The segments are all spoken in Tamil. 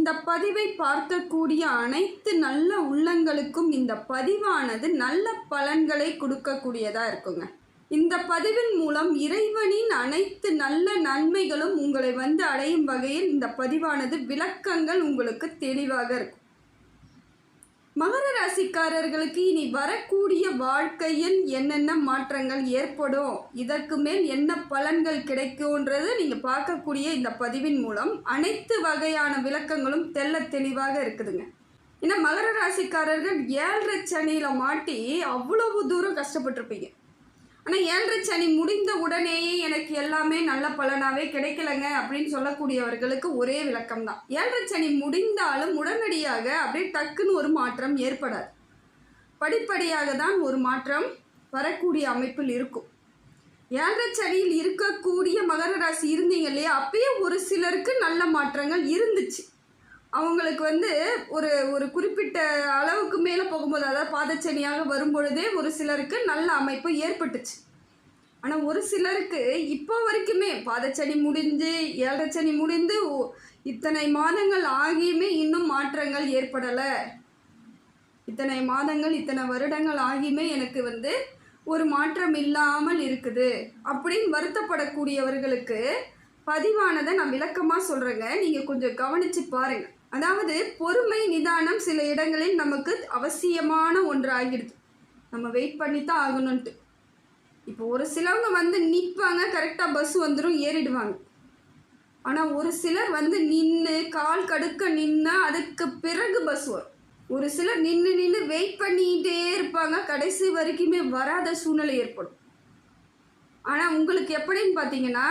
இந்த பதிவை பார்க்கக்கூடிய அனைத்து நல்ல உள்ளங்களுக்கும் இந்த பதிவானது நல்ல பலன்களை கொடுக்கக்கூடியதாக இருக்குங்க. இந்த பதிவின் மூலம் இறைவனின் அனைத்து நல்ல நன்மைகளும் உங்களை வந்து அடையும் வகையில் இந்த பதிவானது விளக்கங்கள் உங்களுக்கு தெளிவாக இருக்கும். மகர ராசிக்காரர்களுக்கு இனி வரக்கூடிய வாழ்க்கையில் என்னென்ன மாற்றங்கள் ஏற்படும், இதற்கு மேல் என்ன பலன்கள் கிடைக்கும்ன்றது நீங்கள் பார்க்கக்கூடிய இந்த பதிவின் மூலம் அனைத்து வகையான விளக்கங்களும் தெளிவாக இருக்குதுங்க. ஏன்னா மகர ராசிக்காரர்கள் 7.5 சனியில் மாட்டி அவ்வளவு தூரம் கஷ்டப்பட்டிருப்பீங்க. ஆனால் 7.5 சனி முடிந்த உடனேயே எனக்கு எல்லாமே நல்ல பலனாகவே கிடைக்கலங்க அப்படின்னு சொல்லக்கூடியவர்களுக்கு ஒரே விளக்கம் தான். 7.5 சனி முடிந்தாலும் உடனடியாக அப்படியே டக்குன்னு ஒரு மாற்றம் ஏற்படாது. படிப்படியாக தான் ஒரு மாற்றம் வரக்கூடிய அமைப்பில் இருக்கும். 7.5 சனியில் இருக்கக்கூடிய மகர ராசி இருந்தீங்க இல்லையா, அப்பயே ஒரு சிலருக்கு நல்ல மாற்றங்கள் இருந்துச்சு. அவங்களுக்கு வந்து ஒரு குறிப்பிட்ட அளவுக்கு மேலே போகும்போது, அதாவது பாதச்சனியாக வரும்பொழுதே ஒரு சிலருக்கு நல்ல அமைப்பு ஏற்பட்டுச்சு. ஆனால் ஒரு சிலருக்கு இப்போ வரைக்குமே பாதச்சனி முடிஞ்சு 7.5 சனி முடிந்து இத்தனை மாதங்கள் ஆகியுமே இன்னும் மாற்றங்கள் ஏற்படலை, இத்தனை மாதங்கள் இத்தனை வருடங்கள் ஆகியுமே எனக்கு வந்து ஒரு மாற்றம் இல்லாமல் இருக்குது அப்படின்னு வருத்தப்படக்கூடியவர்களுக்கு பதிவானதை நான் விளக்கமாக சொல்கிறேங்க. நீங்கள் கொஞ்சம் கவனித்து பாருங்கள். அதாவது பொறுமை நிதானம் சில இடங்களில் நமக்கு அவசியமான ஒன்று ஆகிடுது. நம்ம வெயிட் பண்ணி தான் ஆகணுன்ட்டு. இப்போ ஒரு சிலவங்க வந்து நிற்பாங்க, கரெக்டாக பஸ் வந்துடும், ஏறிடுவாங்க. ஆனால் ஒரு சிலர் வந்து நின்று கால் கடுக்க நின்று அதுக்கு பிறகு பஸ் வரும். ஒரு சிலர் நின்று வெயிட் பண்ணிகிட்டே இருப்பாங்க, கடைசி வரைக்குமே வராத சூழ்நிலை ஏற்படும். ஆனால் உங்களுக்கு எப்படின்னு பார்த்தீங்கன்னா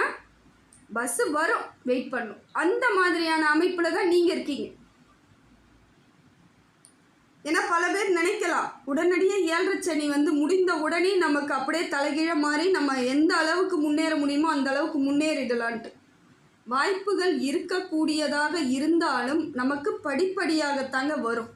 பஸ்ஸு வரும், வெயிட் பண்ணும், அந்த மாதிரியான அமைப்பில் தான் நீங்கள் இருக்கீங்க. ஏன்னா பல பேர் நினைக்கலாம் உடனடியாக 7.5 சனி வந்து முடிந்த உடனே நமக்கு அப்படியே தலைகீழ மாறி நம்ம எந்த அளவுக்கு முன்னேற முடியுமோ அந்த அளவுக்கு முன்னேறிடலான்ட்டு. வாய்ப்புகள் இருக்கக்கூடியதாக இருந்தாலும் நமக்கு படிப்படியாகத்தாங்க வரும்.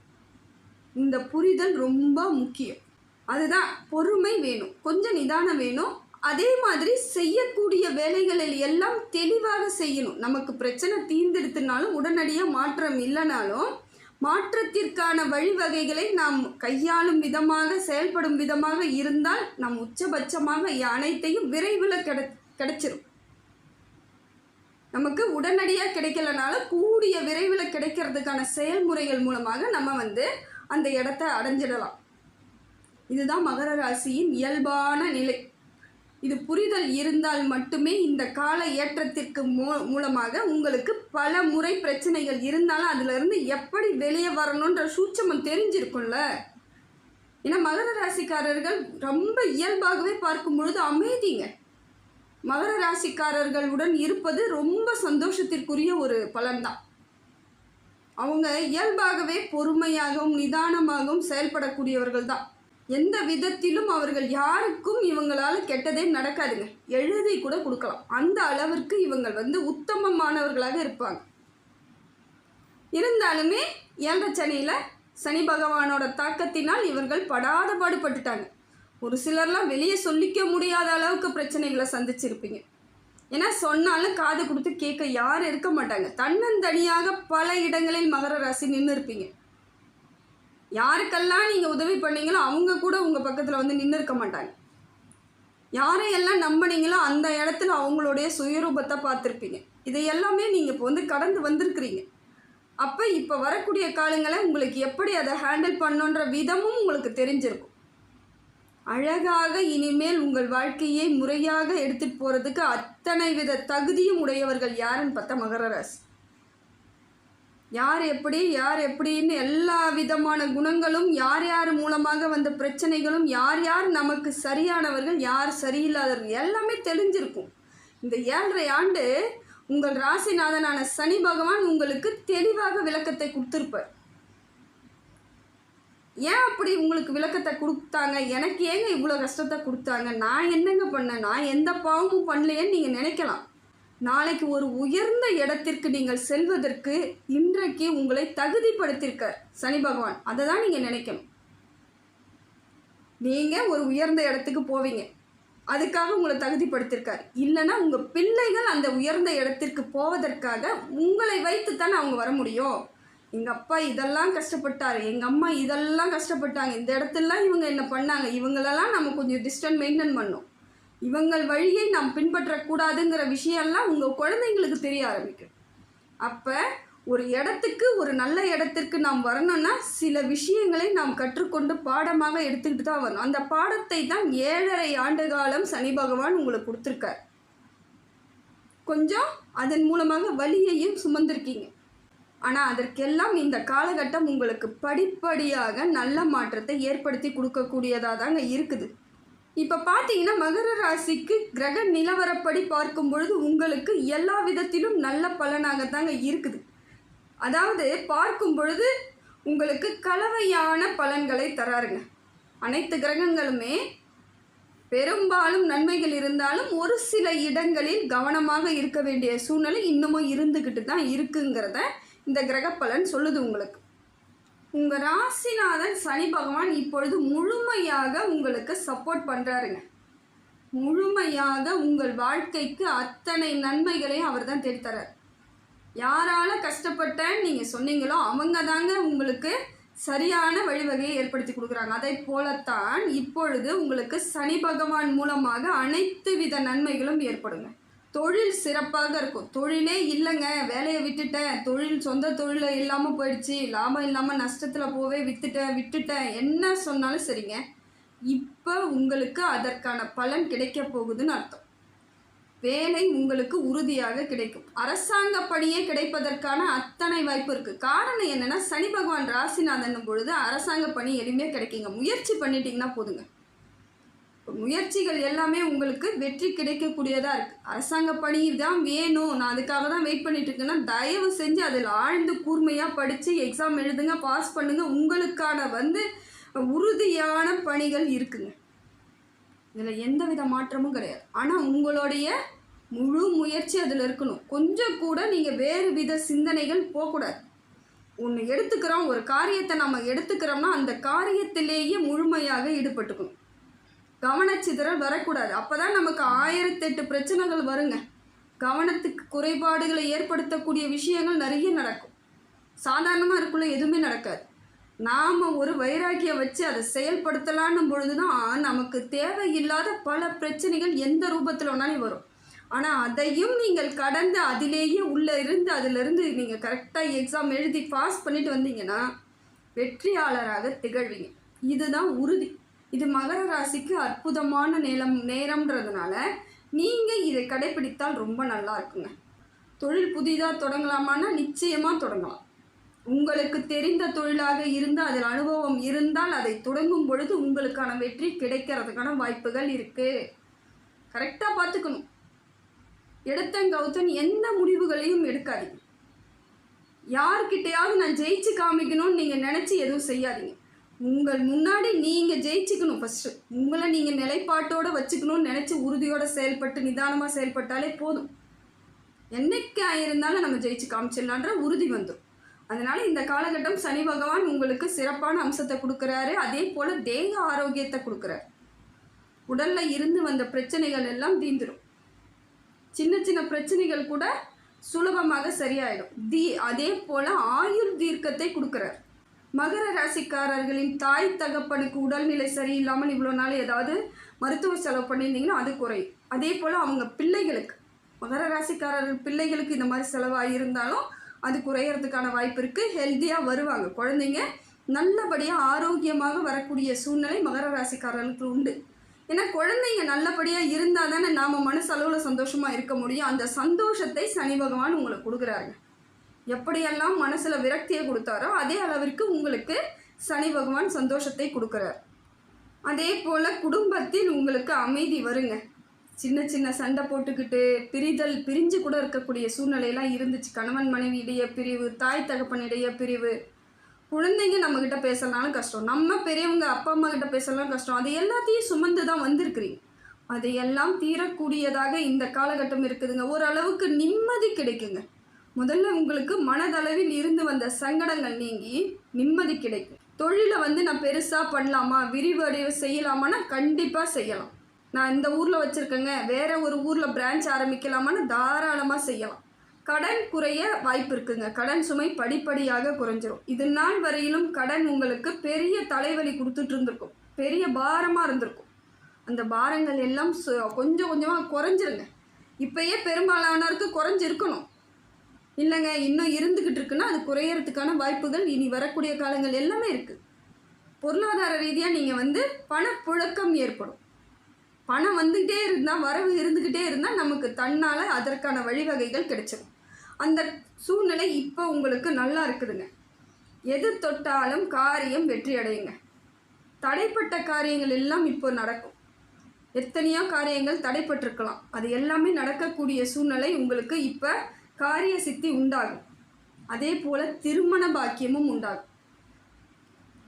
இந்த புரிதல் ரொம்ப முக்கியம். அதுதான் பொறுமை வேணும், கொஞ்சம் நிதானம் வேணும். அதே மாதிரி செய்யக்கூடிய வேலைகளில் எல்லாம் தெளிவாக செய்யணும். நமக்கு பிரச்சனை தீர்ந்தெடுத்துனாலும் உடனடியாக மாற்றம் இல்லைனாலும் மாற்றத்திற்கான வழிவகைகளை நாம் கையாளும் விதமாக செயல்படும் விதமாக இருந்தால் நம் உச்சபட்சமாக அனைத்தையும் விரைவில் கிடைச்சிரும். நமக்கு உடனடியாக கிடைக்கலனாலும் கூடிய விரைவில் கிடைக்கிறதுக்கான செயல்முறைகள் மூலமாக நம்ம வந்து அந்த இடத்த அடைஞ்சிடலாம். இதுதான் மகர ராசியின் இயல்பான நிலை. இது புரிதல் இருந்தால் மட்டுமே இந்த கால ஏற்றத்திற்கு மூலமாக உங்களுக்கு பல முறை பிரச்சனைகள் இருந்தாலும் அதிலிருந்து எப்படி வெளியே வரணுன்ற சூட்சமம் தெரிஞ்சிருக்கும்ல. ஏன்னா மகர ராசிக்காரர்கள் ரொம்ப இயல்பாகவே பார்க்கும் பொழுது அமைதிங்க. மகர ராசிக்காரர்களுடன் இருப்பது ரொம்ப சந்தோஷத்திற்குரிய ஒரு பலன்தான். அவங்க இயல்பாகவே பொறுமையாகவும் நிதானமாகவும் செயல்படக்கூடியவர்கள் தான். எந்த விதத்திலும் அவர்கள் யாருக்கும் இவங்களால் கெட்டதே நடக்காதுங்க, எழுதி கூட கொடுக்கலாம். அந்த அளவிற்கு இவங்கள் வந்து உத்தமமானவர்களாக இருப்பாங்க. இருந்தாலுமே 7.5 சனியில் சனி பகவானோட தாக்கத்தினால் இவர்கள் படாத பாடுபட்டுட்டாங்க. ஒரு சிலர்லாம் வெளியே சொல்லிக்க முடியாத அளவுக்கு பிரச்சனைகளை சந்திச்சிருப்பீங்க. ஏன்னா சொன்னாலும் காது கொடுத்து கேட்க யாரும் இருக்க மாட்டாங்க. தன்னந்தனியாக பல இடங்களில் மகர ராசி நின்று இருப்பீங்க. யாருக்கெல்லாம் நீங்கள் உதவி பண்ணீங்களோ அவங்க கூட உங்கள் பக்கத்தில் வந்து நின்று இருக்க மாட்டாங்க. யாரையெல்லாம் நம்பினீங்களோ அந்த இடத்துல அவங்களுடைய சுயரூபத்தை பார்த்துருப்பீங்க. இதை எல்லாமே நீங்கள் இப்போ வந்து கடந்து வந்திருக்கிறீங்க. அப்போ இப்போ வரக்கூடிய காலங்களை உங்களுக்கு எப்படி அதை ஹேண்டில் பண்ணுன்ற விதமும் உங்களுக்கு தெரிஞ்சிருக்கும். அழகாக இனிமேல் உங்கள் வாழ்க்கையை முறையாக எடுத்துகிட்டு போகிறதுக்கு அத்தனை வித தகுதியும் உடையவர்கள் யாருன்னு பார்த்தா மகர ராசி. யார் எப்படின்னு எல்லா விதமான குணங்களும், யார் யார் மூலமாக வந்த பிரச்சனைகளும், யார் யார் நமக்கு சரியானவர்கள் யார் சரியில்லாதவர்கள் எல்லாமே தெரிஞ்சிருக்கும். இந்த 7.5 ஆண்டு உங்கள் ராசிநாதனான சனி பகவான் உங்களுக்கு தெளிவாக விளக்கத்தை கொடுத்துருப்பார். ஏன் அப்படி உங்களுக்கு விளக்கத்தை கொடுத்தாங்க, எனக்கு ஏங்க இவ்வளோ கஷ்டத்தை கொடுத்தாங்க, நான் என்னங்க பண்ணேன், நான் எந்த பாவமும் பண்ணலையேன்னு நீங்கள் நினைக்கலாம். நாளைக்கு ஒரு உயர்ந்த இடத்திற்கு நீங்கள் செல்வதற்கு இன்றைக்கு உங்களை தகுதிப்படுத்தியிருக்கார் சனி பகவான். அதை தான் நீங்கள் நினைக்கணும். நீங்கள் ஒரு உயர்ந்த இடத்துக்கு போவீங்க, அதுக்காக உங்களை தகுதிப்படுத்தியிருக்கார். இல்லைன்னா உங்கள் பிள்ளைகள் அந்த உயர்ந்த இடத்திற்கு போவதற்காக உங்களை வைத்து தானே அவங்க வர முடியும். எங்கள் அப்பா இதெல்லாம் கஷ்டப்பட்டார், எங்கள் அம்மா இதெல்லாம் கஷ்டப்பட்டாங்க, இந்த இடத்துலலாம் இவங்க என்ன பண்ணாங்க, இவங்களெல்லாம் நம்ம கொஞ்சம் டிஸ்டன்ஸ் மெயின்டைன் பண்ணணும், இவங்கள் வழியை நாம் பின்பற்றக்கூடாதுங்கிற விஷயம்லாம் உங்கள் குழந்தைங்களுக்கு தெரிய ஆரம்பிக்கும். அப்போ ஒரு இடத்துக்கு, ஒரு நல்ல இடத்திற்கு நாம் வரணும்னா சில விஷயங்களை நாம் கற்றுக்கொண்டு பாடமாக எடுத்துக்கிட்டு தான் வரணும். அந்த பாடத்தை தான் 7.5 ஆண்டு காலம் சனி பகவான் உங்களுக்கு கொடுத்துருக்கார். கொஞ்சம் அதன் மூலமாக வலியையும் சுமந்திருக்கீங்க. ஆனால் அதற்கெல்லாம் இந்த காலகட்டம் உங்களுக்கு படிப்படியாக நல்ல மாற்றத்தை ஏற்படுத்தி கொடுக்கக்கூடியதாக தாங்க இருக்குது. இப்போ பார்த்தீங்கன்னா மகர ராசிக்கு கிரக நிலவரப்படி பார்க்கும் பொழுது உங்களுக்கு எல்லா விதத்திலும் நல்ல பலனாகத்தாங்க இருக்குது. அதாவது பார்க்கும் பொழுது உங்களுக்கு கலவையான பலன்களை தராருங்க. அனைத்து கிரகங்களுமே பெரும்பாலும் நன்மைகள் இருந்தாலும் ஒரு சில இடங்களில் கவனமாக இருக்க வேண்டிய சூழ்நிலை இன்னமும் இருந்துக்கிட்டு தான் இருக்குங்கிறத இந்த கிரக பலன் சொல்லுது உங்களுக்கு. உங்கள் ராசிநாதன் சனி பகவான் இப்பொழுது முழுமையாக உங்களுக்கு சப்போர்ட் பண்ணுறாருங்க. முழுமையாக உங்கள் வாழ்க்கைக்கு அத்தனை நன்மைகளையும் அவர் தான் தேடித்தரார். யாரால கஷ்டப்பட்டேன்னு நீங்கள் சொன்னீங்களோ அவங்க தாங்க உங்களுக்கு சரியான வழிவகையை ஏற்படுத்தி கொடுக்குறாங்க. அதை போலத்தான் இப்பொழுது உங்களுக்கு சனி பகவான் மூலமாக அனைத்து வித நன்மைகளும் ஏற்படுங்க. தொழில் சிறப்பாக இருக்கும். தொழிலே இல்லைங்க, வேலையை விட்டுட்டேன், தொழில் சொந்த தொழில் இல்லாமல் போயிடுச்சு, லாபம் இல்லாமல் நஷ்டத்தில் போவே விட்டுட்டேன் என்ன சொன்னாலும் சரிங்க, இப்போ உங்களுக்கு அதற்கான பலன் கிடைக்க போகுதுன்னு அர்த்தம். வேலை உங்களுக்கு உறுதியாக கிடைக்கும். அரசாங்க பணியே கிடைப்பதற்கான அத்தனை வாய்ப்பு இருக்குது. காரணம் என்னென்னா சனி பகவான் ராசிநாதன் பொழுது அரசாங்க பணி எளிமையாக கிடைக்குங்க. முயற்சி பண்ணிட்டீங்கன்னா போதுங்க. முயற்சிகள் எல்லாமே உங்களுக்கு வெற்றி கிடைக்கக்கூடியதாக இருக்குது. அரசாங்க பணி தான் வேணும், நான் அதுக்காக தான் வெயிட் பண்ணிட்டு இருக்கேன்னா தயவு செஞ்சு அதில் ஆழ்ந்து கூர்மையாக படித்து எக்ஸாம் எழுதுங்க, பாஸ் பண்ணுங்கள். உங்களுக்கான உறுதியான பணிகள் இருக்குங்க. இதில் எந்த வித மாற்றமும் கிடையாது. ஆனால் உங்களுடைய முழு முயற்சி அதில் இருக்கணும். கொஞ்சம் கூட நீங்கள் வேறு வித சிந்தனைகள் போகக்கூடாது. ஒன்று எடுத்துக்கிறோம், ஒரு காரியத்தை நம்ம எடுத்துக்கிறோம்னா அந்த காரியத்திலேயே முழுமையாக ஈடுபட்டுக்கணும். கவனச்சிதறல் வரக்கூடாது. அப்போ தான் நமக்கு 1008 பிரச்சனைகள் வருங்க. கவனத்துக்கு குறைபாடுகளை ஏற்படுத்தக்கூடிய விஷயங்கள் நிறைய நடக்கும். சாதாரணமாக இருக்குள்ள எதுவுமே நடக்காது. நாம் ஒரு வைராக்கியம் வச்சு அதை செயல்படுத்தலான்னும் பொழுது தான் நமக்கு தேவையில்லாத பல பிரச்சனைகள் எந்த ரூபத்தில் வேணாலும் வரும். ஆனால் அதையும் நீங்கள் கடந்து அதிலேயே உள்ளே இருந்து அதிலிருந்து நீங்கள் கரெக்டாக எக்ஸாம் எழுதி பாஸ் பண்ணிட்டு வந்தீங்கன்னா வெற்றியாளராக திகழ்வீங்க. இதுதான் உறுதி. இது மகர ராசிக்கு அற்புதமான நேரம்ன்றதுனால நீங்கள் இதை கடைப்பிடித்தால் ரொம்ப நல்லா இருக்குங்க. தொழில் புதிதாக தொடங்கலாமான்னா நிச்சயமாக தொடங்கலாம். உங்களுக்கு தெரிந்த தொழிலாக இருந்தால் அதில் அனுபவம் இருந்தால் அதை தொடங்கும் பொழுது உங்களுக்கான வெற்றி கிடைக்கிறதுக்கான வாய்ப்புகள் இருக்குது. கரெக்டாக பார்த்துக்கணும். எடுத்தங்கவுத்தன் எந்த முடிவுகளையும் எடுக்காதீங்க. யார்கிட்டையாவது நான் ஜெயிச்சு காமிக்கணும்னு நீங்கள் நினச்சி எதுவும் செய்யாதீங்க. உங்கள் முன்னாடி நீங்கள் ஜெயிச்சுக்கணும். ஃபஸ்ட்டு உங்களை நீங்கள் நிலைப்பாட்டோடு வச்சுக்கணும்னு நினச்சி உறுதியோடு செயல்பட்டு நிதானமாக செயல்பட்டாலே போதும். என்னைக்கு இருந்தாலும் நம்ம ஜெயிச்சு காமிச்சிடலான்ற உறுதி வந்துடும். அதனால் இந்த காலகட்டம் சனி பகவான் உங்களுக்கு சிறப்பான அம்சத்தை கொடுக்குறாரு. அதே போல் தேக ஆரோக்கியத்தை கொடுக்குறாரு. உடலில் இருந்து வந்த பிரச்சனைகள் எல்லாம் தீந்துடும். சின்ன சின்ன பிரச்சனைகள் கூட சுலபமாக சரியாயிடும். அதே போல் ஆயுள் தீர்க்கத்தை கொடுக்குறார். மகர ராசிக்காரர்களின் தாய் தகப்பனுக்கு உடல்நிலை சரியில்லாமல் இவ்வளோ நாள் ஏதாவது மருத்துவ செலவு பண்ணியிருந்தீங்கன்னா அது குறையும். அதே போல் அவங்க பிள்ளைகளுக்கு, மகர ராசிக்காரர்கள் பிள்ளைகளுக்கு இந்த மாதிரி செலவாக இருந்தாலும் அது குறையிறதுக்கான வாய்ப்பு இருக்குது. ஹெல்த்தியாக வருவாங்க. குழந்தைங்க நல்லபடியாக ஆரோக்கியமாக வரக்கூடிய சூழ்நிலை மகர ராசிக்காரர்களுக்கு உண்டு. ஏன்னா குழந்தைங்க நல்லபடியாக இருந்தால் தானே நாம் மனசளவில் சந்தோஷமாக இருக்க முடியும். அந்த சந்தோஷத்தை சனி பகவான் உங்களுக்கு கொடுக்குறாருங்க. எப்படியெல்லாம் மனசில் விரக்தியை கொடுத்தாரோ அதே அளவிற்கு உங்களுக்கு சனி பகவான் சந்தோஷத்தை கொடுக்குறார். அதே போல் குடும்பத்தில் உங்களுக்கு அமைதி வருங்க. சின்ன சின்ன சண்டை போட்டுக்கிட்டு பிரிஞ்சு கூட இருக்கக்கூடிய சூழ்நிலையெல்லாம் இருந்துச்சு. கணவன் மனைவி இடையே பிரிவு, தாய் தகப்பனிடையே பிரிவு, குழந்தைங்க நம்மக்கிட்ட பேசலாலும் கஷ்டம், நம்ம பெரியவங்க அப்பா அம்மா கிட்ட பேசலாம் கஷ்டம். அது எல்லாத்தையும் சுமந்து தான் வந்திருக்கிறீங்க. அதையெல்லாம் தீரக்கூடியதாக இந்த காலகட்டம் இருக்குதுங்க. ஓரளவுக்கு நிம்மதி கிடைக்குங்க. முதல்ல உங்களுக்கு மனதளவில் இருந்து வந்த சங்கடங்கள் நீங்கி நிம்மதி கிடைக்கும். தொழிலை நான் பெருசாக பண்ணலாமா, விரிவடைய செய்யலாமான்னா கண்டிப்பாக செய்யலாம். நான் இந்த ஊரில் வச்சுருக்கேங்க, வேறு ஒரு ஊரில் பிரான்ச் ஆரம்பிக்கலாமான்னு தாராளமாக செய்யலாம். கடன் குறைய வாய்ப்பு இருக்குங்க. கடன் சுமை படிப்படியாக குறைஞ்சிரும். இது நாள் வரையிலும் கடன் உங்களுக்கு பெரிய தலைவலி கொடுத்துட்டு இருந்திருக்கும், பெரிய பாரமாக இருந்திருக்கும். அந்த பாரங்கள் எல்லாம் கொஞ்சம் கொஞ்சமாக குறைஞ்சிருங்க. இப்போயே பெரும்பாலானவருக்கு குறைஞ்சிருக்கணும், இல்லைங்க இன்னும் இருந்துக்கிட்டு இருக்குன்னா அது குறையறதுக்கான வாய்ப்புகள் இனி வரக்கூடிய காலங்கள் எல்லாமே இருக்குது. பொருளாதார ரீதியாக நீங்கள் பணப்புழக்கம் ஏற்படும். பணம் வந்துக்கிட்டே இருந்தால், வரவு இருந்துக்கிட்டே இருந்தால் நமக்கு தன்னால் அதற்கான வழிவகைகள் கிடைச்சிடும். அந்த சூழ்நிலை இப்போ உங்களுக்கு நல்லா இருக்குதுங்க. எது தொட்டாலும் காரியம் வெற்றி அடையுங்க. தடைப்பட்ட காரியங்கள் எல்லாம் இப்போ நடக்கும். எத்தனையோ காரியங்கள் தடைப்பட்டிருக்கலாம், அது எல்லாமே நடக்கக்கூடிய சூழ்நிலை உங்களுக்கு இப்போ காரிய சித்தி உண்டாகும். அதே போல் திருமண பாக்கியமும் உண்டாகும்.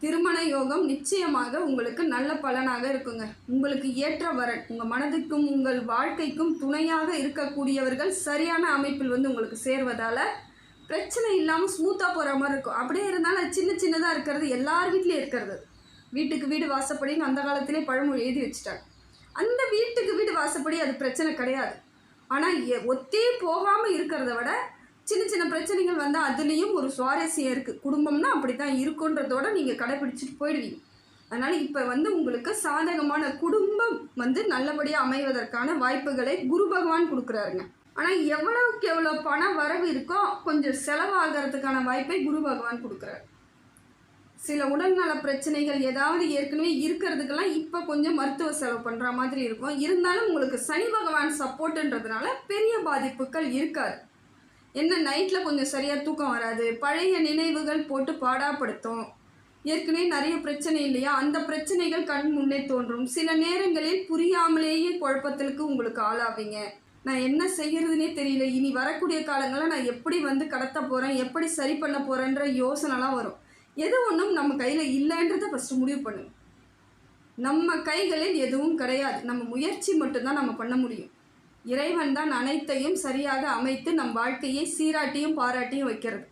திருமண யோகம் நிச்சயமாக உங்களுக்கு நல்ல பலனாக இருக்குங்க. உங்களுக்கு ஏற்ற வரன், உங்கள் மனதுக்கும் உங்கள் வாழ்க்கைக்கும் துணையாக இருக்கக்கூடியவர்கள் சரியான அமைப்பில் உங்களுக்கு சேர்வதால் பிரச்சனை இல்லாமல் ஸ்மூத்தாக போகிற மாதிரி இருக்கும். அப்படியே இருந்தாலும் அது சின்ன சின்னதாக இருக்கிறது எல்லார் வீட்லேயும் இருக்கிறது. வீட்டுக்கு வீடு வாசப்படின்னு அந்த காலத்திலே பழமொழி எழுதி வச்சுட்டாங்க. அந்த வீட்டுக்கு வீடு வாசப்படி அது பிரச்சனை கிடையாது. ஆனால் ஒத்தே போகாமல் இருக்கிறத விட சின்ன சின்ன பிரச்சனைகள் வந்தால் அதுலேயும் ஒரு சுவாரஸ்யம் இருக்குது. குடும்பம்னா அப்படி தான் இருக்குன்றதோட நீங்கள் கடைப்பிடிச்சிட்டு போயிடுவீங்க. அதனால் இப்போ உங்களுக்கு சாதகமான குடும்பம் நல்லபடியாக அமைவதற்கான வாய்ப்புகளை குரு பகவான் கொடுக்குறாருங்க. ஆனால் எவ்வளவுக்கு எவ்வளோ பண வரவு இருக்கோ கொஞ்சம் செலவாகிறதுக்கான வாய்ப்பை குரு பகவான் கொடுக்குறாரு. சில உடல்நல பிரச்சனைகள் ஏதாவது ஏற்கனவே இருக்கிறதுக்கெல்லாம் இப்போ கொஞ்சம் மருத்துவ செலவு பண்ணுற மாதிரி இருக்கும். இருந்தாலும் உங்களுக்கு சனி பகவான் சப்போர்ட்டுன்றதுனால பெரிய பாதிப்புகள் இருக்காது. என்ன நைட்டில் கொஞ்சம் சரியாக தூக்கம் வராது, பழைய நினைவுகள் போட்டு பாடாப்படுத்தும். ஏற்கனவே நிறைய பிரச்சனை இல்லையா, அந்த பிரச்சனைகள் கண் முன்னே தோன்றும். சில நேரங்களில் புரியாமலேயே குழப்பத்திற்கு உங்களுக்கு ஆளாவீங்க. நான் என்ன செய்கிறதுனே தெரியல, இனி வரக்கூடிய காலங்களில் நான் எப்படி கடத்த போகிறேன், எப்படி சரி பண்ண போகிறேன்ற யோசனைலாம் வரும். எது ஒன்றும் நம்ம கையில் இல்லைன்றதை ஃபஸ்ட்டு முடிவு பண்ணுங்க. நம்ம கைகளில் எதுவும் கிடையாது, நம்ம முயற்சி மட்டும்தான் நம்ம பண்ண முடியும். இறைவன் தான் அனைத்தையும் சரியாக அமைத்து நம் வாழ்க்கையை சீராட்டியும் பாராட்டியும் வைக்கிறது.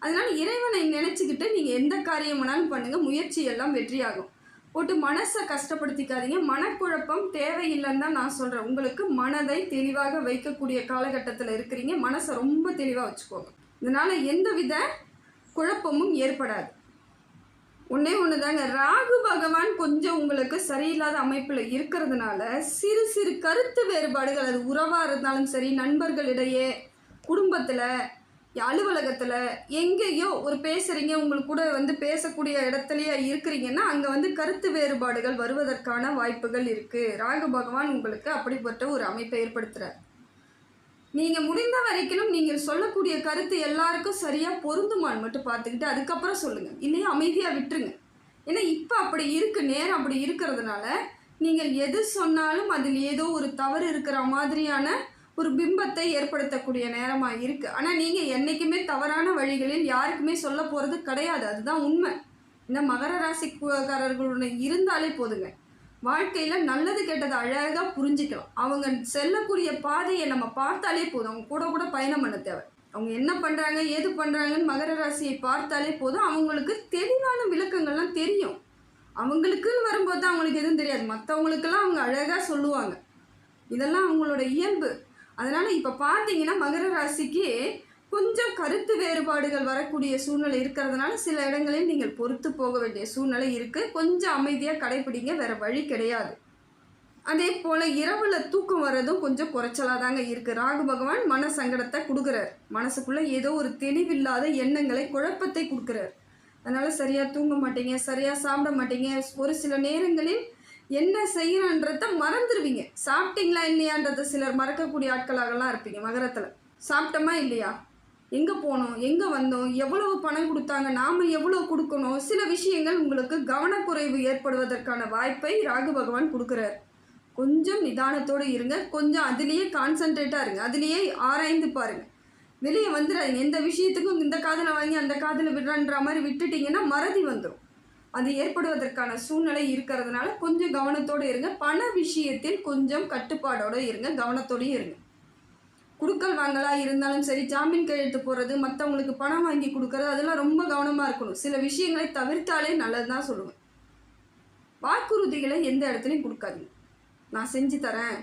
அதனால் இறைவனை நினச்சிக்கிட்டு நீங்கள் எந்த காரியம் வேணாலும் பண்ணுங்கள், முயற்சி எல்லாம் வெற்றியாகும். போட்டு மனசை கஷ்டப்படுத்திக்காதீங்க. மனக்குழப்பம் தேவையில்லைன்னு தான் நான் சொல்கிறேன். உங்களுக்கு மனதை தெளிவாக வைக்கக்கூடிய காலகட்டத்தில் இருக்கிறீங்க. மனசை ரொம்ப தெளிவாக வச்சுக்கோங்க. இதனால் எந்தவித குழப்பமும் ஏற்படாது. ஒன்றே ஒன்று தாங்க, ராகு பகவான் கொஞ்சம் உங்களுக்கு சரியில்லாத அமைப்பில் இருக்கிறதுனால சிறு சிறு கருத்து வேறுபாடுகள், அது உறவாக இருந்தாலும் சரி, நண்பர்களிடையே, குடும்பத்தில், அலுவலகத்தில், எங்கேயோ ஒரு பேசுகிறீங்க, உங்களுக்கு கூட பேசக்கூடிய இடத்துலையே இருக்கிறீங்கன்னா அங்கே கருத்து வேறுபாடுகள் வருவதற்கான வாய்ப்புகள் இருக்குது. ராகு பகவான் உங்களுக்கு அப்படிப்பட்ட ஒரு அமைப்பை ஏற்படுத்துகிறார். நீங்கள் முடிந்த வரைக்கும் நீங்கள் சொல்லக்கூடிய கருத்து எல்லாருக்கும் சரியாக பொருந்துமான்னு மட்டும் பார்த்துக்கிட்டு அதுக்கப்புறம் சொல்லுங்கள். இல்லையா அமைதியாக விட்டுருங்க. ஏன்னா இப்போ அப்படி இருக்குது, நேரம் அப்படி இருக்கிறதுனால நீங்கள் எது சொன்னாலும் அதில் ஏதோ ஒரு தவறு இருக்கிற மாதிரியான ஒரு பிம்பத்தை ஏற்படுத்தக்கூடிய நேரமாக இருக்குது. ஆனால் நீங்கள் என்றைக்குமே தவறான வழிகளில் யாருக்குமே சொல்ல போகிறது கிடையாது, அதுதான் உண்மை. இந்த மகர ராசிக்காரர்களுடைய இருந்தாலே போதுங்க, வாழ்க்கையில் நல்லது கெட்டதை அழகாக புரிஞ்சிக்கலாம். அவங்க செல்லக்கூடிய பாதையை நம்ம பார்த்தாலே போதும், அவங்க கூட பயணம் பண்ண தேவை. அவங்க என்ன பண்ணுறாங்க ஏது பண்ணுறாங்கன்னு மகர ராசியை பார்த்தாலே போதும், அவங்களுக்கு தெளிவான விளக்கங்கள்லாம் தெரியும். அவங்களுக்குன்னு வரும்போது தான் அவங்களுக்கு எதுவும் தெரியாது, மற்றவங்களுக்கெல்லாம் அவங்க அழகாக சொல்லுவாங்க. இதெல்லாம் அவங்களோட இயல்பு. அதனால் இப்போ பார்த்தீங்கன்னா மகர ராசிக்கு கொஞ்சம் கருத்து வேறுபாடுகள் வரக்கூடிய சூழ்நிலை இருக்கிறதுனால சில இடங்களில் நீங்கள் பொறுத்து போக வேண்டிய சூழ்நிலை இருக்குது. கொஞ்சம் அமைதியாக கடைப்பிடிங்க, வேறு வழி கிடையாது. அதே போல் இரவில் தூக்கம் வர்றதும் கொஞ்சம் குறைச்சலாக தாங்க இருக்குது. ராகு பகவான் மன சங்கடத்தை கொடுக்குறார், மனசுக்குள்ளே ஏதோ ஒரு தெளிவில்லாத எண்ணங்களை, குழப்பத்தை கொடுக்குறார். அதனால் சரியாக தூங்க மாட்டீங்க, சரியாக சாப்பிட மாட்டீங்க. ஒரு சில நேரங்களில் என்ன செய்யணுன்றத மறந்துடுவீங்க. சாப்பிட்டீங்களா இல்லையான்றதை சிலர் மறக்கக்கூடிய ஆட்களாகலாம் இருப்பீங்க. மகரத்தில் சாப்பிட்டோமா இல்லையா, எங்கே போனோம், எங்கே வந்தோம், எவ்வளவு பணம் கொடுத்தாங்க, நாம் எவ்வளோ கொடுக்கணும், சில விஷயங்கள் உங்களுக்கு கவனக்குறைவு ஏற்படுவதற்கான வாய்ப்பை ராகு பகவான் கொடுக்குறார். கொஞ்சம் நிதானத்தோடு இருங்க, கொஞ்சம் அதுலேயே கான்சன்ட்ரேட்டாக இருங்க, அதுலேயே ஆராய்ந்து பாருங்கள். வெளியே வந்துடாதீங்க. எந்த விஷயத்துக்கும் இந்த காதில் வாங்கி அந்த காதில் விடுறன்ற மாதிரி விட்டுட்டிங்கன்னா மறதி வந்துடும். அது ஏற்படுவதற்கான சூழ்நிலை இருக்கிறதுனால கொஞ்சம் கவனத்தோடு இருங்க. பண விஷயத்தில் கொஞ்சம் கட்டுப்பாடோடு இருங்க, கவனத்தோடையும் இருங்க. குடுக்கல் வாங்கலாக இருந்தாலும் சரி, ஜாமீன் கையெழுத்து போடுறது, மற்றவங்களுக்கு பணம் வாங்கி கொடுக்கறது, அதெல்லாம் ரொம்ப கவனமாக இருக்கணும். சில விஷயங்களை தவிர்த்தாலே நல்லது தான் சொல்லுவேன். வாக்குறுதிகளை எந்த இடத்துலையும் கொடுக்காதீங்க. நான் செஞ்சு தரேன்,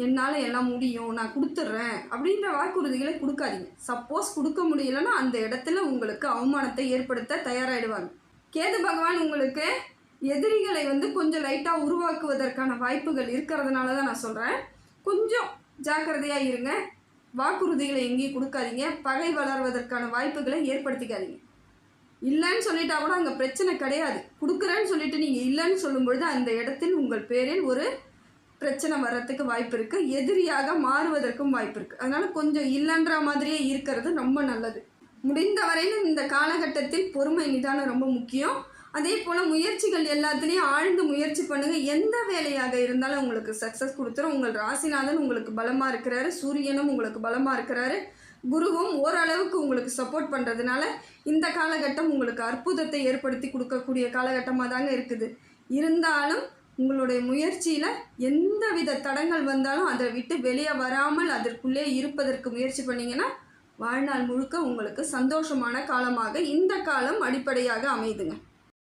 என்னால் எல்லாம் முடியும், நான் கொடுத்துட்றேன் அப்படின்ற வாக்குறுதிகளை கொடுக்காதீங்க. சப்போஸ் கொடுக்க முடியலன்னா அந்த இடத்துல உங்களுக்கு அவமானத்தை ஏற்படுத்த தயாராகிடுவாங்க. கேது பகவான் உங்களுக்கு எதிரிகளை கொஞ்சம் லைட்டாக உருவாக்குவதற்கான வாய்ப்புகள் இருக்கிறதுனால தான் நான் சொல்கிறேன். கொஞ்சம் ஜாக்கிரதையாக இருங்க. வாக்குறுதிகளை எங்கேயும் கொடுக்காதீங்க. பகை வளர்வதற்கான வாய்ப்புகளை ஏற்படுத்திக்காதீங்க. இல்லைன்னு சொல்லிட்டா கூட அங்கே பிரச்சனை கிடையாது. கொடுக்குறேன்னு சொல்லிட்டு நீங்கள் இல்லைன்னு சொல்லும்பொழுது அந்த இடத்தில் உங்கள் பேரில் ஒரு பிரச்சனை வர்றதுக்கு வாய்ப்பு இருக்குது. எதிரியாக மாறுவதற்கும் வாய்ப்பு இருக்குது. அதனால் கொஞ்சம் இல்லைன்ற மாதிரியே இருக்கிறது ரொம்ப நல்லது. முடிந்த வரையிலும் இந்த காலகட்டத்தில் பொறுமை நிதானம் ரொம்ப முக்கியம். அதே போல் முயற்சிகள் எல்லாத்துலேயும் ஆழ்ந்து முயற்சி பண்ணுங்கள். எந்த வேலையாக இருந்தாலும் உங்களுக்கு சக்ஸஸ் கொடுத்துரும். உங்கள் ராசிநாதன் உங்களுக்கு பலமாக இருக்கிறாரு. சூரியனும் உங்களுக்கு பலமாக இருக்கிறாரு. குருவும் ஓரளவுக்கு உங்களுக்கு சப்போர்ட் பண்ணுறதுனால இந்த காலகட்டம் உங்களுக்கு அற்புதத்தை ஏற்படுத்தி கொடுக்கக்கூடிய காலகட்டமாக தாங்க இருக்குது. இருந்தாலும் உங்களுடைய முயற்சியில் எந்தவித தடங்கள் வந்தாலும் அதை விட்டு வெளியே வராமல் அதற்குள்ளே இருப்பதற்கு முயற்சி பண்ணிங்கன்னா வாழ்நாள் முழுக்க உங்களுக்கு சந்தோஷமான காலமாக இந்த காலம் அடிப்படையாக அமைதுங்க.